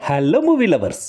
Hello movie lovers,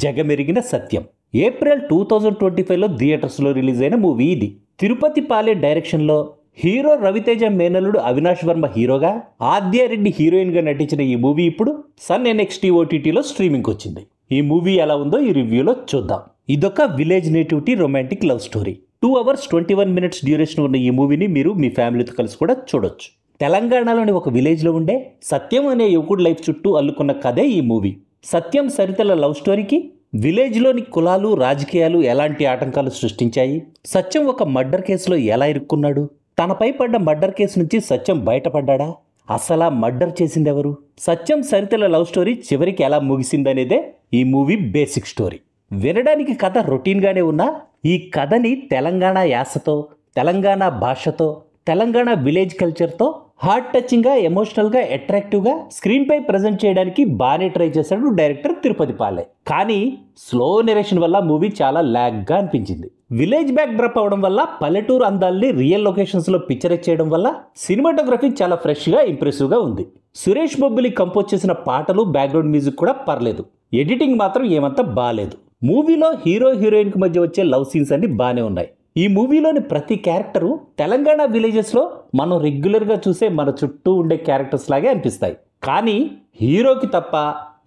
జగమెరిగిన సత్యం April 2025లో థియేటర్స్లో release అయిన మూవీ ఇది. తిరుపతి పాలే డైరెక్షన్లో హీరో రవితేజ మేనల్లుడు అవినాష్ వర్మ హీరోగా, ఆద్యారెడ్డి హీరోయిన్గా నటించిన ఈ మూవీ ఇప్పుడు సన్ ఎన్ఎక్స్టీ ఓటీటీలో స్ట్రీమింగ్కి వచ్చింది. ఈ మూవీ ఎలా ఉందో ఈ రివ్యూలో చూద్దాం. ఇదొక village nativity romantic love story. 2 hours 21 minutes duration ఉన్న ఈ మూవీని మీరు మీ ఫ్యామిలీతో కలిసి కూడా చూడొచ్చు. తెలంగాణలోని ఒక విలేజ్లో ఉండే సత్యం అనే యువకుడు లైఫ్ చుట్టూ అల్లుకున్న కథే ఈ మూవీ. సత్యం సరితల లవ్ స్టోరీకి విలేజ్లోని కులాలు రాజకీయాలు ఎలాంటి ఆటంకాలు సృష్టించాయి, సత్యం ఒక మర్డర్ కేసులో ఎలా ఇరుక్కున్నాడు, తనపై పడ్డ మర్డర్ కేసు నుంచి సత్యం బయటపడ్డా, అసలా మర్డర్ చేసిందెవరు, సత్యం సరితల లవ్ స్టోరీ చివరికి ఎలా ముగిసిందనేదే ఈ మూవీ బేసిక్ స్టోరీ. వినడానికి కథ రొటీన్గానే ఉన్నా ఈ కథని తెలంగాణ యాసతో, తెలంగాణ భాషతో, తెలంగాణ విలేజ్ కల్చర్తో హార్ట్ టచింగ్గా, ఎమోషనల్గా, అట్రాక్టివ్గా స్క్రీన్పై ప్రజెంట్ చేయడానికి బాగానే ట్రై చేశాడు డైరెక్టర్ తిరుపతి పాలే. కానీ స్లో నెరేషన్ వల్ల మూవీ చాలా ల్యాగ్గా అనిపించింది. విలేజ్ బ్యాక్ డ్రాప్ అవడం వల్ల, పల్లెటూరు అందాల్ని రియల్ లొకేషన్స్లో పిక్చరైజ్ చేయడం వల్ల సినిమాటోగ్రఫీ చాలా ఫ్రెష్గా, ఇంప్రెసివ్గా ఉంది. సురేష్ బొబ్బిలి కంపోజ్ చేసిన పాటలు, బ్యాక్గ్రౌండ్ మ్యూజిక్ కూడా పర్లేదు. ఎడిటింగ్ మాత్రం ఏమంతా బాగాలేదు. మూవీలో హీరో హీరోయిన్కి మధ్య వచ్చే లవ్ సీన్స్ అన్ని బాగానే ఉన్నాయి. ఈ మూవీలోని ప్రతి క్యారెక్టరు తెలంగాణ విలేజెస్లో మనం రెగ్యులర్గా చూసే మన చుట్టూ ఉండే క్యారెక్టర్స్ లాగే అనిపిస్తాయి. కానీ హీరోకి తప్ప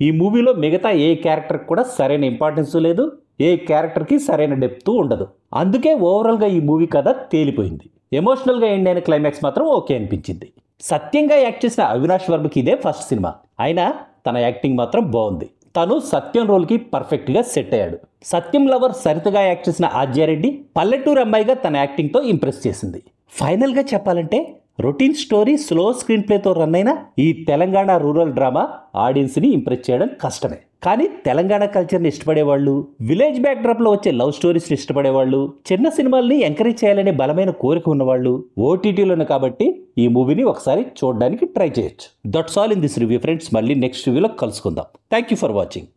ఈ మూవీలో మిగతా ఏ క్యారెక్టర్కి కూడా సరైన ఇంపార్టెన్స్ లేదు, ఏ క్యారెక్టర్కి సరైన డెప్త్ ఉండదు. అందుకే ఓవరాల్గా ఈ మూవీ కథ తేలిపోయింది. ఎమోషనల్గా ఎండ్ అయిన క్లైమాక్స్ మాత్రం ఓకే అనిపించింది. సత్యంగా యాక్ట్ చేసిన అవినాష్ వర్మకి ఇదే ఫస్ట్ సినిమా అయినా తన యాక్టింగ్ మాత్రం బాగుంది. తను సత్యం రోల్కి పర్ఫెక్ట్గా సెట్ అయ్యాడు. సత్యం లవర్ సరితగా యాక్ట్ చేసిన ఆద్యారెడ్డి పల్లెటూరు అమ్మాయిగా తన యాక్టింగ్తో ఇంప్రెస్ చేసింది. ఫైనల్గా చెప్పాలంటే రొటీన్ స్టోరీ, స్లో స్క్రీన్ ప్లేతో రన్ అయిన ఈ తెలంగాణ రూరల్ డ్రామా ఆడియన్స్ని ఇంప్రెస్ చేయడం కష్టమే. కానీ తెలంగాణ కల్చర్ని ఇష్టపడేవాళ్ళు, విలేజ్ బ్యాక్ డ్రాప్లో వచ్చే లవ్ స్టోరీస్ని ఇష్టపడేవాళ్ళు, చిన్న సినిమాల్ని ఎంకరేజ్ చేయాలనే బలమైన కోరిక ఉన్నవాళ్ళు ఓటీటీలోనే కాబట్టి ఈ మూవీని ఒకసారి చూడడానికి ట్రై చేయొచ్చు. That's all in this review friends. మళ్ళీ నెక్స్ట్ రివ్యూలో కలుసుకుందాం. Thank you for watching.